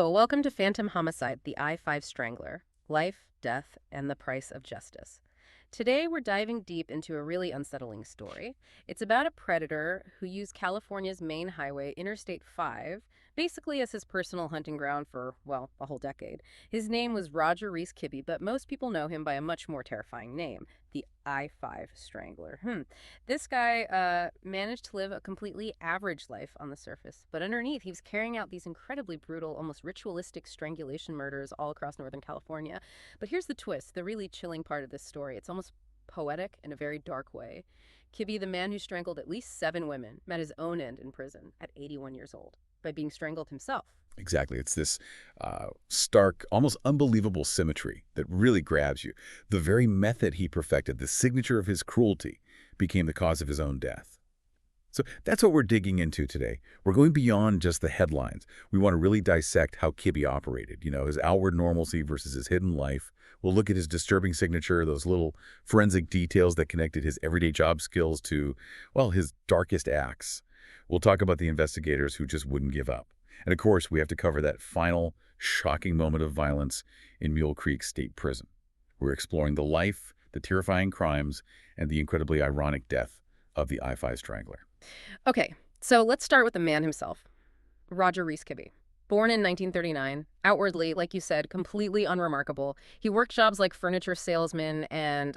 Hello, welcome to Phantom Homicide, the I-5 Strangler. Life, death, and the price of justice. Today, we're diving deep into a really unsettling story. It's about a predator who used California's main highway, Interstate 5, basically as his personal hunting ground for, well, a whole decade. His name was Roger Reese Kibbe, but most people know him by a much more terrifying name, the I-5 Strangler. This guy managed to live a completely average life on the surface, but underneath, he was carrying out these incredibly brutal, almost ritualistic strangulation murders all across Northern California. But here's the twist, the really chilling part of this story. It's almost poetic in a very dark way. Kibbe, the man who strangled at least 7 women, met his own end in prison at 81 years old by being strangled himself. Exactly. It's this stark, almost unbelievable symmetry that really grabs you. The very method he perfected, the signature of his cruelty, became the cause of his own death. So that's what we're digging into today. We're going beyond just the headlines. We want to really dissect how Kibbe operated, his outward normalcy versus his hidden life. We'll look at his disturbing signature, those little forensic details that connected his everyday job skills to, well, his darkest acts. We'll talk about the investigators who just wouldn't give up. And of course, we have to cover that final, shocking moment of violence in Mule Creek State Prison. We're exploring the life, the terrifying crimes, and the incredibly ironic death of the I-5 Strangler. Okay, so let's start with the man himself, Roger Reese Kibbe. Born in 1939, outwardly, like you said, completely unremarkable. He worked jobs like furniture salesman and,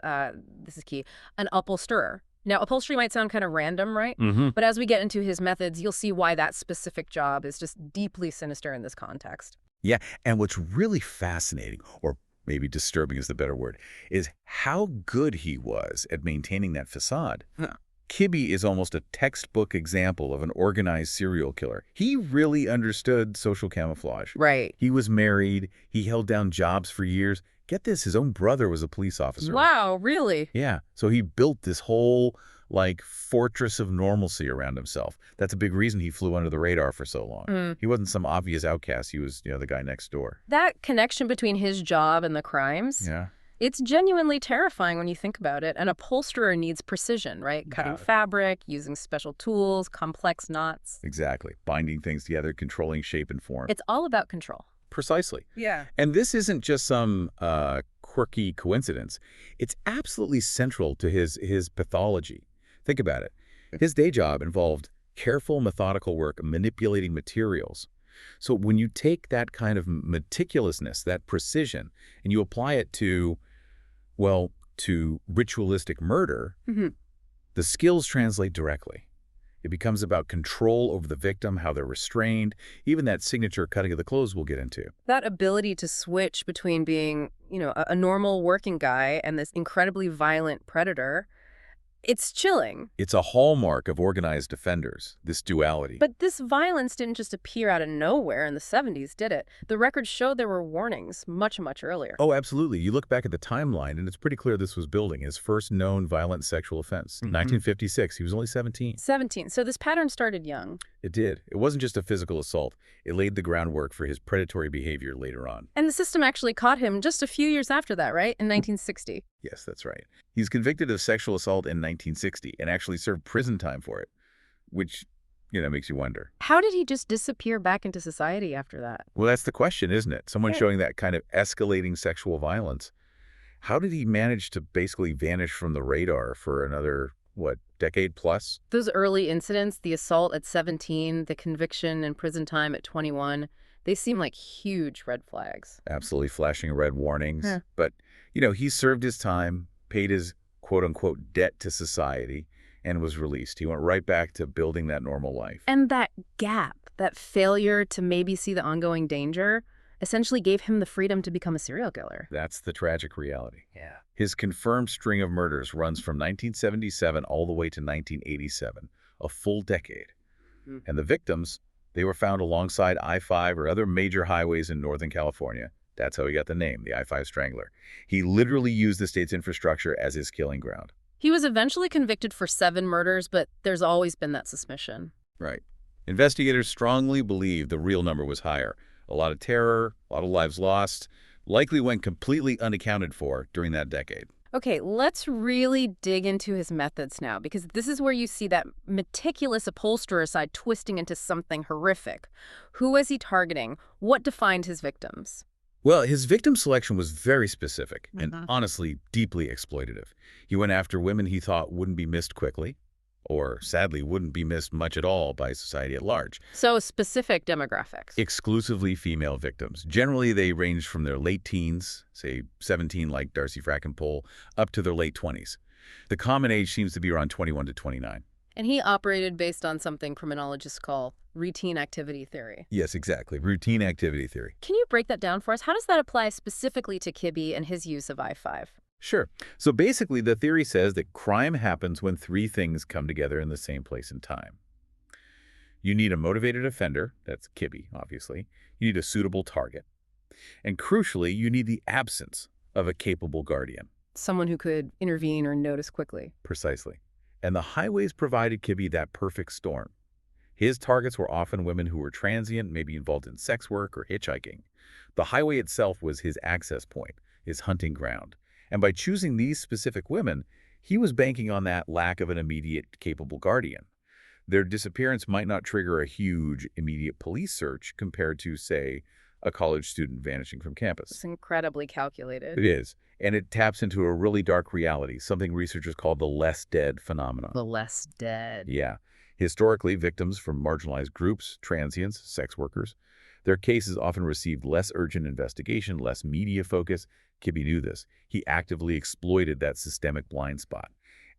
this is key, an upholsterer. Now, upholstery might sound kind of random, right? But as we get into his methods, you'll see why that specific job is just deeply sinister in this context. Yeah, and what's really fascinating, or maybe disturbing is the better word, is how good he was at maintaining that facade. Kibbe is almost a textbook example of an organized serial killer. He really understood social camouflage. Right. He was married. He held down jobs for years. Get this, his own brother was a police officer. Wow, really? Yeah, so he built this whole, fortress of normalcy around himself. That's a big reason he flew under the radar for so long. He wasn't some obvious outcast. He was, the guy next door. That connection between his job and the crimes, Yeah. it's genuinely terrifying when you think about it. An upholsterer needs precision, right? Cutting fabric, using special tools, complex knots. Exactly. Binding things together, controlling shape and form. It's all about control. Precisely. Yeah. And this isn't just some quirky coincidence. It's absolutely central to his pathology. Think about it. His day job involved careful, methodical work, manipulating materials. So when you take that kind of meticulousness, that precision, and you apply it to ritualistic murder, the skills translate directly. It becomes about control over the victim, how they're restrained, even that signature cutting of the clothes we'll get into. That ability to switch between being, a normal working guy and this incredibly violent predator, it's chilling. It's a hallmark of organized offenders, this duality. But this violence didn't just appear out of nowhere in the 70s, did it? The records show there were warnings much, much earlier. Oh, absolutely. You look back at the timeline, and it's pretty clear this was building. His first known violent sexual offense, 1956. He was only 17. 17. So this pattern started young. It did. It wasn't just a physical assault. It laid the groundwork for his predatory behavior later on. And the system actually caught him just a few years after that, right? In 1960. Yes, that's right. He's convicted of sexual assault in 1960 and actually served prison time for it, which, makes you wonder. How did he just disappear back into society after that? Well, that's the question, isn't it? Someone showing that kind of escalating sexual violence. How did he manage to basically vanish from the radar for another, decade plus? Those early incidents, the assault at 17, the conviction and prison time at 21, they seem like huge red flags. Absolutely flashing red warnings. Yeah. But, he served his time, paid his quote-unquote debt to society, and was released. He went right back to building that normal life. And that gap, that failure to maybe see the ongoing danger, essentially gave him the freedom to become a serial killer. That's the tragic reality. Yeah. His confirmed string of murders runs from 1977 all the way to 1987, a full decade. And the victims, they were found alongside I-5 or other major highways in Northern California. That's how he got the name, the I-5 Strangler. He literally used the state's infrastructure as his killing ground. He was eventually convicted for 7 murders, but there's always been that suspicion. Right. Investigators strongly believe the real number was higher. A lot of terror, a lot of lives lost, likely went completely unaccounted for during that decade. Okay, let's really dig into his methods now, because this is where you see that meticulous upholsterer side twisting into something horrific. Who was he targeting? What defined his victims? Well, his victim selection was very specific and Mhm. honestly deeply exploitative. He went after women he thought wouldn't be missed quickly, or sadly wouldn't be missed much at all by society at large. So, specific demographics. Exclusively female victims. Generally, they ranged from their late teens, say 17 like Darcy Frackenpole, up to their late 20s. The common age seems to be around 21 to 29. And he operated based on something criminologists call routine activity theory. Yes, exactly. Routine activity theory. Can you break that down for us? How does that apply specifically to Kibbe and his use of I-5? Sure. So basically, the theory says that crime happens when three things come together in the same place and time. You need a motivated offender, that's Kibbe, obviously. You need a suitable target. And crucially, you need the absence of a capable guardian. Someone who could intervene or notice quickly. Precisely. And the highways provided Kibbe that perfect storm. His targets were often women who were transient, maybe involved in sex work or hitchhiking. The highway itself was his access point, his hunting ground. And by choosing these specific women, he was banking on that lack of an immediate capable guardian. Their disappearance might not trigger a huge, immediate police search compared to, say, a college student vanishing from campus. It's incredibly calculated. It is. And it taps into a really dark reality, something researchers call the less dead phenomenon. The less dead. Yeah. Historically, victims from marginalized groups, transients, sex workers, their cases often received less urgent investigation, less media focus. Kibbe knew this. He actively exploited that systemic blind spot.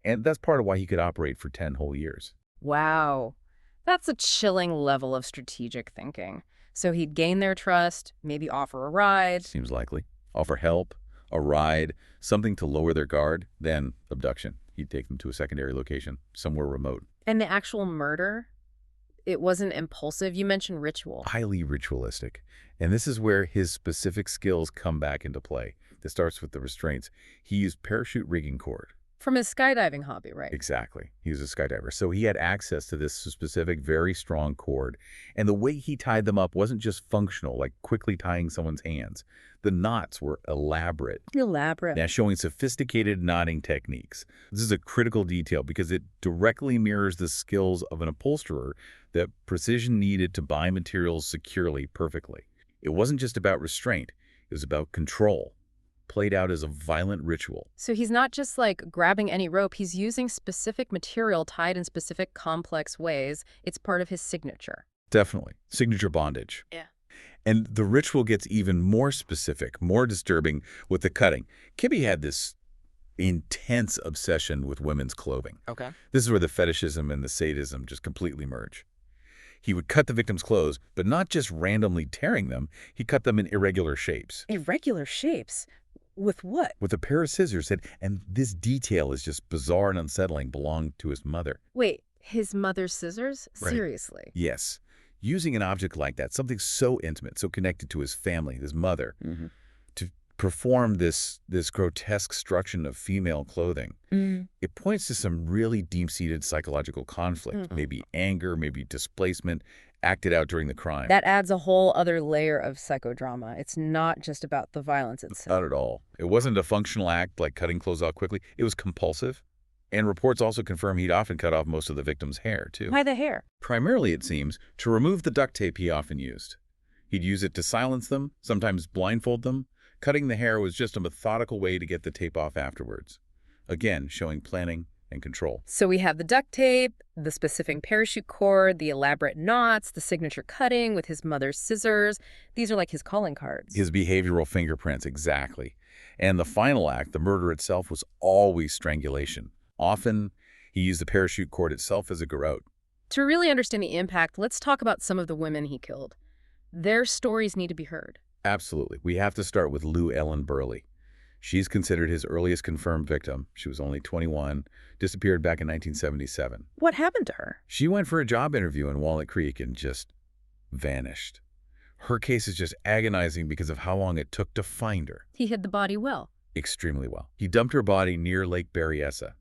And that's part of why he could operate for 10 whole years. Wow. That's a chilling level of strategic thinking. So he'd gain their trust, maybe offer a ride. Seems likely. Offer help, a ride, something to lower their guard, then abduction. He'd take them to a secondary location, somewhere remote. And the actual murder, it wasn't impulsive. You mentioned ritual. Highly ritualistic. And this is where his specific skills come back into play. This starts with the restraints. He used parachute rigging cord. From his skydiving hobby, right? Exactly. He was a skydiver. So he had access to this specific, very strong cord. And the way he tied them up wasn't just functional, like quickly tying someone's hands. The knots were elaborate. Elaborate. Now showing sophisticated knotting techniques. This is a critical detail because it directly mirrors the skills of an upholsterer, the precision needed to bind materials securely, perfectly. It wasn't just about restraint. It was about control, played out as a violent ritual. So he's not just like grabbing any rope, he's using specific material tied in specific complex ways. It's part of his signature. Definitely. Signature bondage. Yeah. And the ritual gets even more specific, more disturbing with the cutting. Kibbe had this intense obsession with women's clothing. Okay. This is where the fetishism and the sadism just completely merge. He would cut the victim's clothes, but not just randomly tearing them. He cut them in irregular shapes. Irregular shapes? With what? With a pair of scissors, and this detail is just bizarre and unsettling, belonged to his mother. Wait, his mother's scissors? Right. Seriously? Yes. Using an object like that, something so intimate, so connected to his family, his mother, to perform this grotesque destruction of female clothing, it points to some really deep-seated psychological conflict, maybe anger, maybe displacement, acted out during the crime. That adds a whole other layer of psychodrama. It's not just about the violence itself. Not at all. It wasn't a functional act like cutting clothes off quickly. It was compulsive. And reports also confirm he'd often cut off most of the victim's hair, too. Why the hair? Primarily, it seems, to remove the duct tape he often used. He'd use it to silence them, sometimes blindfold them. Cutting the hair was just a methodical way to get the tape off afterwards. Again, showing planning and control. So we have the duct tape, the specific parachute cord, the elaborate knots, the signature cutting with his mother's scissors. These are like his calling cards. His behavioral fingerprints, exactly. And the final act, the murder itself, was always strangulation. Often, he used the parachute cord itself as a garrote. To really understand the impact, let's talk about some of the women he killed. Their stories need to be heard. Absolutely. We have to start with Lou Ellen Burley. She's considered his earliest confirmed victim. She was only 21, disappeared back in 1977. What happened to her? She went for a job interview in Walnut Creek and just vanished. Her case is just agonizing because of how long it took to find her. He hid the body well. Extremely well. He dumped her body near Lake Berryessa,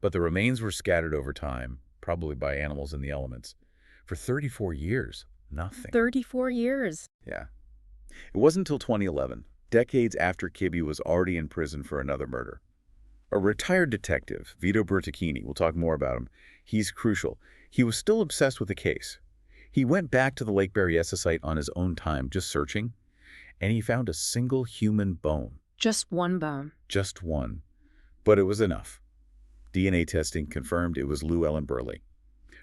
but the remains were scattered over time, probably by animals in the elements. For 34 years, nothing. 34 years. Yeah. It wasn't until 2011, decades after Kibbe was already in prison for another murder. A retired detective, Vito Bertacchini, we'll talk more about him, he's crucial. He was still obsessed with the case. He went back to the Lake Berryessa site on his own time, just searching, and he found a single human bone. Just one bone. Just one. But it was enough. DNA testing confirmed it was Lou Ellen Burley.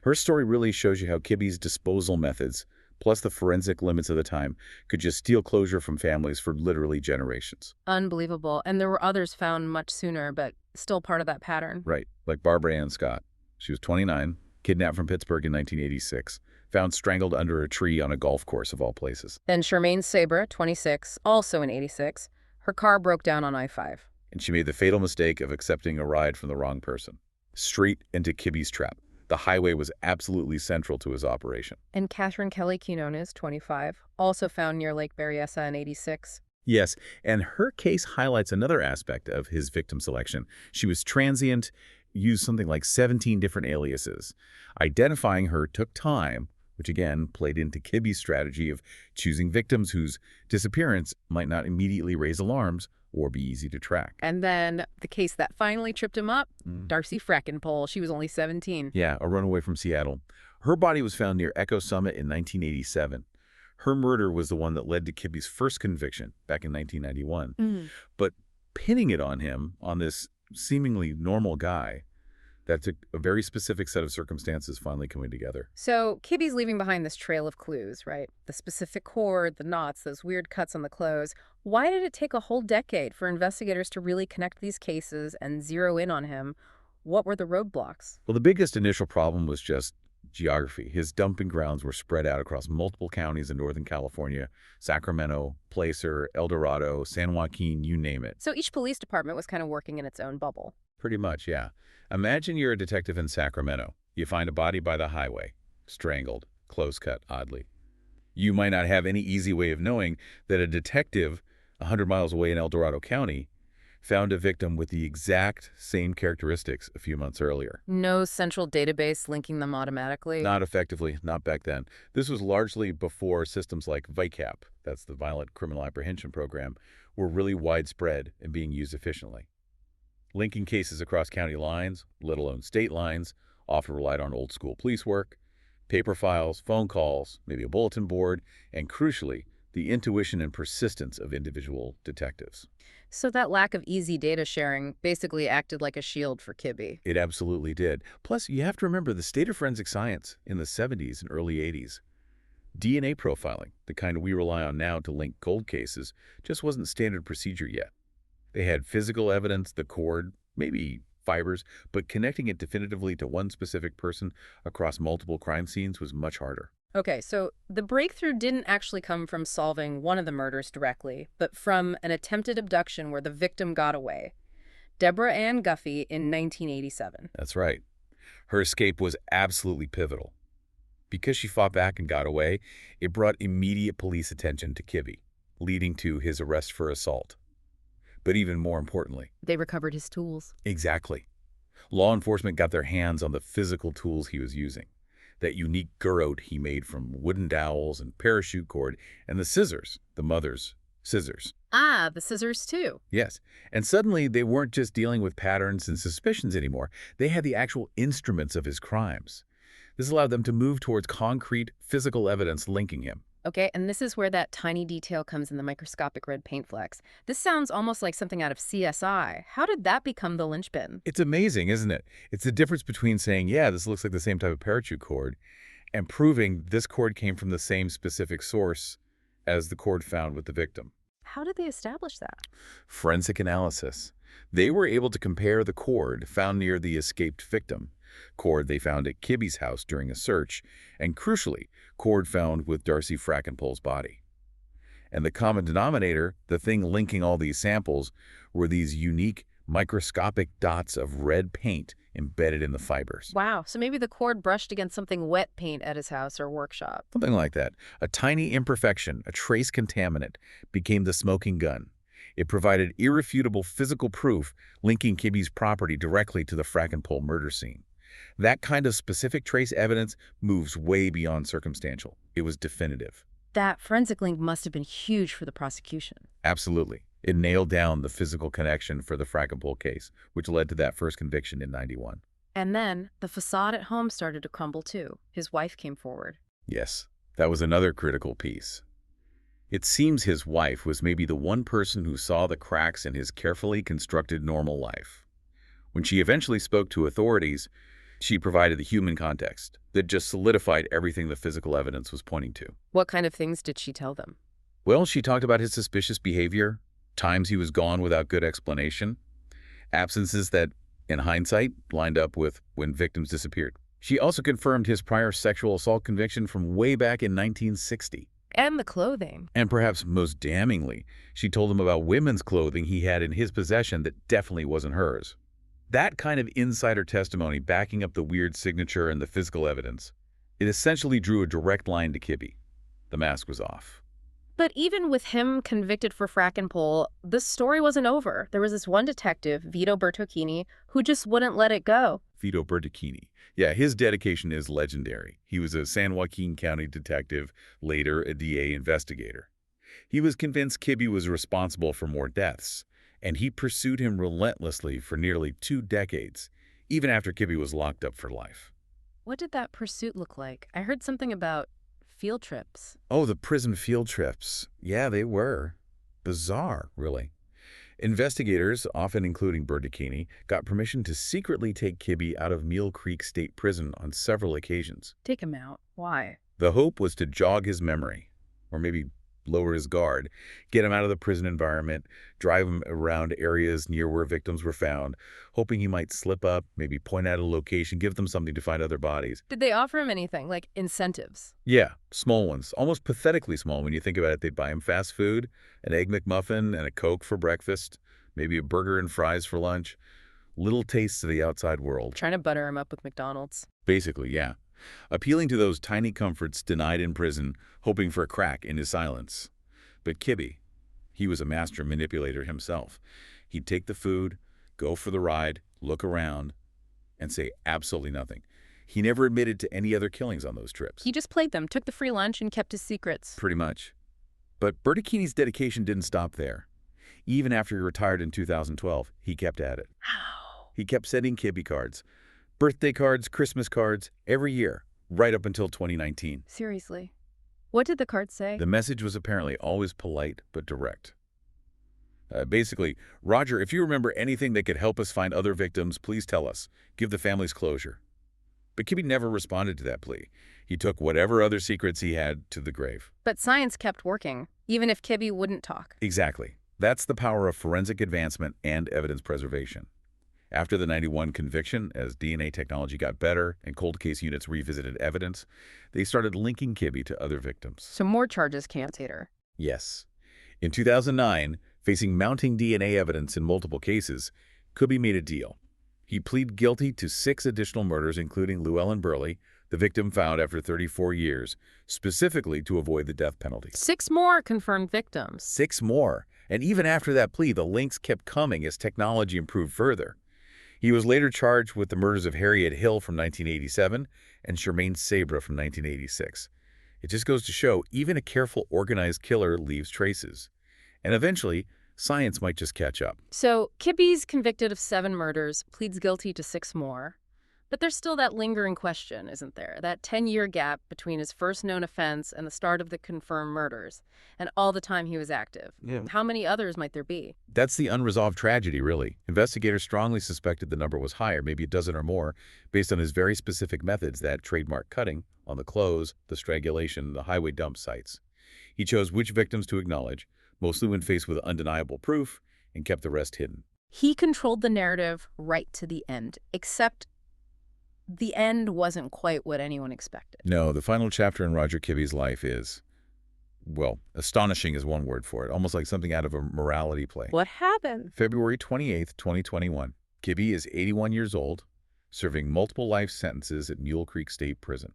Her story really shows you how Kibbe's disposal methods, plus the forensic limits of the time, could just steal closure from families for literally generations. Unbelievable. And there were others found much sooner, but still part of that pattern. Right, like Barbara Ann Scott. She was 29, kidnapped from Pittsburgh in 1986, found strangled under a tree on a golf course of all places. Then Charmaine Sabre, 26, also in 86. Her car broke down on I-5. And she made the fatal mistake of accepting a ride from the wrong person. Straight into Kibbe's trap. The highway was absolutely central to his operation. And Catherine Kelly Quinones, 25, also found near Lake Berryessa in 86. Yes, and her case highlights another aspect of his victim selection. She was transient, used something like 17 different aliases. Identifying her took time, which again played into Kibbe's strategy of choosing victims whose disappearance might not immediately raise alarms or be easy to track. And then the case that finally tripped him up, Darcy Frackenpole. She was only 17. Yeah, a runaway from Seattle. Her body was found near Echo Summit in 1987. Her murder was the one that led to Kibbe's first conviction back in 1991. But pinning it on him, on this seemingly normal guy, that took a very specific set of circumstances finally coming together. So Kibbe's leaving behind this trail of clues, right? The specific cord, the knots, those weird cuts on the clothes. Why did it take a whole decade for investigators to really connect these cases and zero in on him? What were the roadblocks? Well, the biggest initial problem was just geography. His dumping grounds were spread out across multiple counties in Northern California: Sacramento, Placer, El Dorado, San Joaquin, you name it. So each police department was kind of working in its own bubble. Pretty much, yeah. Imagine you're a detective in Sacramento. You find a body by the highway, strangled, close cut, oddly. You might not have any easy way of knowing that a detective 100 miles away in El Dorado County found a victim with the exact same characteristics a few months earlier. No central database linking them automatically? Not effectively, not back then. This was largely before systems like VICAP, that's the Violent Criminal Apprehension Program, were really widespread and being used efficiently. Linking cases across county lines, let alone state lines, often relied on old-school police work, paper files, phone calls, maybe a bulletin board, and crucially, the intuition and persistence of individual detectives. So that lack of easy data sharing basically acted like a shield for Kibbe. It absolutely did. Plus, you have to remember the state of forensic science in the 70s and early 80s. DNA profiling, the kind we rely on now to link cold cases, just wasn't standard procedure yet. They had physical evidence, the cord, maybe fibers, but connecting it definitively to one specific person across multiple crime scenes was much harder. Okay, so the breakthrough didn't actually come from solving one of the murders directly, but from an attempted abduction where the victim got away. Deborah Ann Guffey in 1987. That's right. Her escape was absolutely pivotal. Because she fought back and got away, it brought immediate police attention to Kibbe, leading to his arrest for assault. But even more importantly, They recovered his tools. exactly. Law enforcement got their hands on the physical tools he was using. That unique gurrote he made from wooden dowels and parachute cord, and the scissors, the mother's scissors. Ah, the scissors too. Yes, and suddenly they weren't just dealing with patterns and suspicions anymore. They had the actual instruments of his crimes. This allowed them to move towards concrete, physical evidence linking him. Okay, and this is where that tiny detail comes in, the microscopic red paint flecks. This sounds almost like something out of CSI. How did that become the linchpin? It's amazing, isn't it? It's the difference between saying, yeah, this looks like the same type of parachute cord, and proving this cord came from the same specific source as the cord found with the victim. How did they establish that? Forensic analysis. They were able to compare the cord found near the escaped victim, cord they found at Kibbe's house during a search, and crucially, cord found with Darcy Frackenpole's body. And the common denominator, the thing linking all these samples, were these unique microscopic dots of red paint embedded in the fibers. Wow, so maybe the cord brushed against something wet paint at his house or workshop. Something like that. A tiny imperfection, a trace contaminant, became the smoking gun. It provided irrefutable physical proof linking Kibbe's property directly to the Frackenpole murder scene. That kind of specific trace evidence moves way beyond circumstantial. It was definitive. That forensic link must have been huge for the prosecution. Absolutely. It nailed down the physical connection for the Frankenpole case, which led to that first conviction in '91. And then the facade at home started to crumble too. His wife came forward. Yes, that was another critical piece. It seems his wife was maybe the one person who saw the cracks in his carefully constructed normal life. When she eventually spoke to authorities, she provided the human context that just solidified everything the physical evidence was pointing to. What kind of things did she tell them? Well, she talked about his suspicious behavior, times he was gone without good explanation, absences that, in hindsight, lined up with when victims disappeared. She also confirmed his prior sexual assault conviction from way back in 1960. And the clothing. And perhaps most damningly, she told him about women's clothing he had in his possession that definitely wasn't hers. That kind of insider testimony backing up the weird signature and the physical evidence, it essentially drew a direct line to Kibbe. The mask was off. But even with him convicted for Frankenpole, the story wasn't over. There was this one detective, Vito Bertocchini, who just wouldn't let it go. Vito Bertocchini. Yeah, his dedication is legendary. He was a San Joaquin County detective, later a DA investigator. He was convinced Kibbe was responsible for more deaths, and he pursued him relentlessly for nearly 2 decades, even after Kibbe was locked up for life. What did that pursuit look like? I heard something about field trips. Oh, the prison field trips. Yeah, they were. Bizarre, really. Investigators, often including Bertocchini, got permission to secretly take Kibbe out of Mule Creek State Prison on several occasions. Take him out. Why? The hope was to jog his memory, or maybe lower his guard, get him out of the prison environment, drive him around areas near where victims were found, hoping he might slip up, maybe point out a location, give them something to find other bodies. Did they offer him anything, like incentives? Yeah, small ones, almost pathetically small when you think about it. They'd buy him fast food, an Egg McMuffin and a Coke for breakfast, maybe a burger and fries for lunch. Little tastes of the outside world. Trying to butter him up with McDonald's. Basically, yeah. Appealing to those tiny comforts denied in prison, hoping for a crack in his silence. But Kibbe, he was a master manipulator himself. He'd take the food, go for the ride, look around, and say absolutely nothing. He never admitted to any other killings on those trips. He just played them, took the free lunch, and kept his secrets. Pretty much. But Bertocchini's dedication didn't stop there. Even after he retired in 2012, he kept at it. How? He kept sending Kibbe cards. Birthday cards, Christmas cards, every year, right up until 2019. Seriously. What did the card say? The message was apparently always polite but direct. Basically, Roger, if you remember anything that could help us find other victims, please tell us. Give the families closure. But Kibbe never responded to that plea. He took whatever other secrets he had to the grave. But science kept working, even if Kibbe wouldn't talk. Exactly. That's the power of forensic advancement and evidence preservation. After the '91 conviction, as DNA technology got better and cold case units revisited evidence, they started linking Kibbe to other victims. So more charges came later. Yes. In 2009, facing mounting DNA evidence in multiple cases, Kibbe made a deal. He pleaded guilty to 6 additional murders, including Llewellyn Burley, the victim found after 34 years, specifically to avoid the death penalty. 6 more confirmed victims. 6 more. And even after that plea, the links kept coming as technology improved further. He was later charged with the murders of Harriet Hill from 1987 and Charmaine Sabra from 1986. It just goes to show even a careful, organized killer leaves traces. And eventually, science might just catch up. So Kibbe's convicted of 7 murders, pleads guilty to 6 more. But there's still that lingering question, isn't there? That 10-year gap between his first known offense and the start of the confirmed murders, and all the time he was active. Yeah. How many others might there be? That's the unresolved tragedy, really. Investigators strongly suspected the number was higher, maybe a dozen or more, based on his very specific methods, that trademark cutting on the clothes, the strangulation, the highway dump sites. He chose which victims to acknowledge, mostly when faced with undeniable proof, and kept the rest hidden. He controlled the narrative right to the end, except the end wasn't quite what anyone expected. No, the final chapter in Roger Kibbe's life is, well, astonishing is one word for it, almost like something out of a morality play. What happened? February 28th, 2021. Kibbe is 81 years old, serving multiple life sentences at Mule Creek State Prison.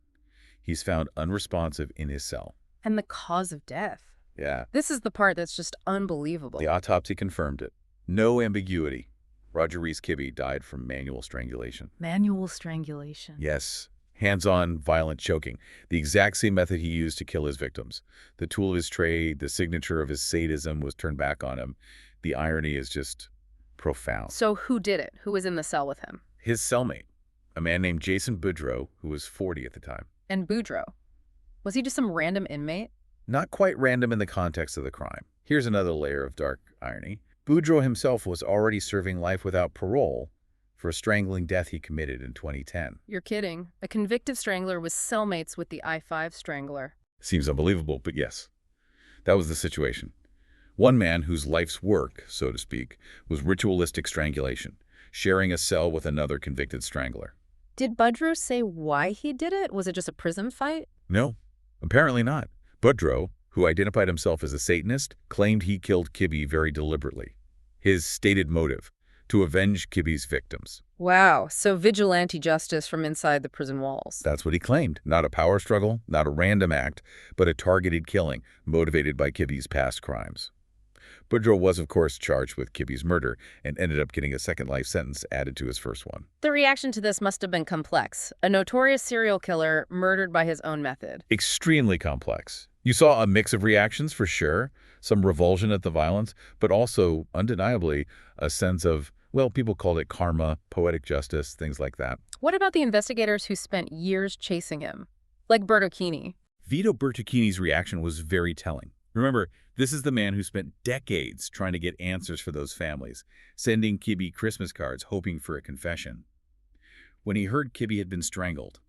He's found unresponsive in his cell. And the cause of death. Yeah. This is the part that's just unbelievable. The autopsy confirmed it. No ambiguity. Roger Reese Kibbe died from manual strangulation. Manual strangulation. Yes. Hands-on, violent choking. The exact same method he used to kill his victims. The tool of his trade, the signature of his sadism was turned back on him. The irony is just profound. So who did it? Who was in the cell with him? His cellmate, a man named Jason Boudreau, who was 40 at the time. And Boudreaux. Was he just some random inmate? Not quite random in the context of the crime. Here's another layer of dark irony. Boudreau himself was already serving life without parole for a strangling death he committed in 2010. You're kidding. A convicted strangler was cellmates with the I-5 strangler. Seems unbelievable, but yes, that was the situation. One man whose life's work, so to speak, was ritualistic strangulation, sharing a cell with another convicted strangler. Did Boudreaux say why he did it? Was it just a prison fight? No, apparently not. Boudreau, who identified himself as a Satanist, claimed he killed Kibbe very deliberately. His stated motive, to avenge Kibbe's victims. Wow, so vigilante justice from inside the prison walls. That's what he claimed. Not a power struggle, not a random act, but a targeted killing motivated by Kibbe's past crimes. Boudreau was, of course, charged with Kibbe's murder and ended up getting a second life sentence added to his first one. The reaction to this must have been complex. A notorious serial killer murdered by his own method. Extremely complex. You saw a mix of reactions for sure, some revulsion at the violence, but also, undeniably, a sense of, well, people called it karma, poetic justice, things like that. What about the investigators who spent years chasing him? Like Bertocchini. Vito Bertocchini's reaction was very telling. Remember, this is the man who spent decades trying to get answers for those families, sending Kibbe Christmas cards hoping for a confession. When he heard Kibbe had been strangled,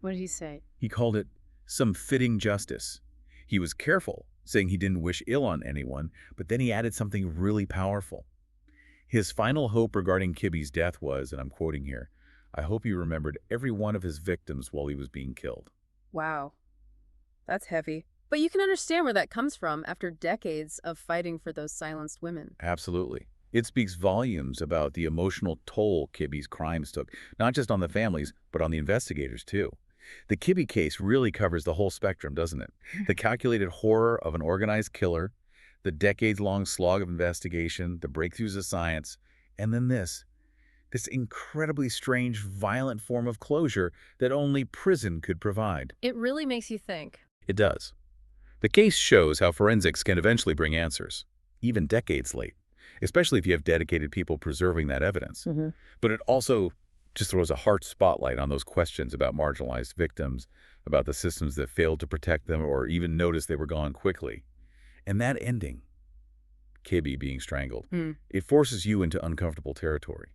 What did he say? he called it some fitting justice. He was careful, saying he didn't wish ill on anyone, but then he added something really powerful. His final hope regarding Kibbe's death was, and I'm quoting here, "I hope he remembered every one of his victims while he was being killed." Wow. That's heavy. But you can understand where that comes from after decades of fighting for those silenced women. Absolutely. It speaks volumes about the emotional toll Kibbe's crimes took, not just on the families, but on the investigators, too. The Kibbe case really covers the whole spectrum, doesn't it? The calculated horror of an organized killer, the decades-long slog of investigation, the breakthroughs of science, and then this incredibly strange, violent form of closure that only prison could provide. It really makes you think. It does. The case shows how forensics can eventually bring answers, even decades late, especially if you have dedicated people preserving that evidence. But it also just throws a harsh spotlight on those questions about marginalized victims, about the systems that failed to protect them or even noticed they were gone quickly. And that ending, Kibbe being strangled, it forces you into uncomfortable territory.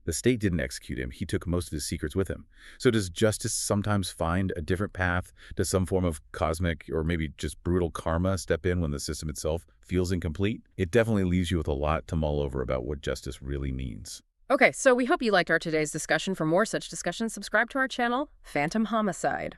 The state didn't execute him. He took most of his secrets with him. So does justice sometimes find a different path? Does some form of cosmic or maybe just brutal karma step in when the system itself feels incomplete? It definitely leaves you with a lot to mull over about what justice really means. Okay, so we hope you liked our today's discussion. For more such discussions, subscribe to our channel, Phantom Homicide.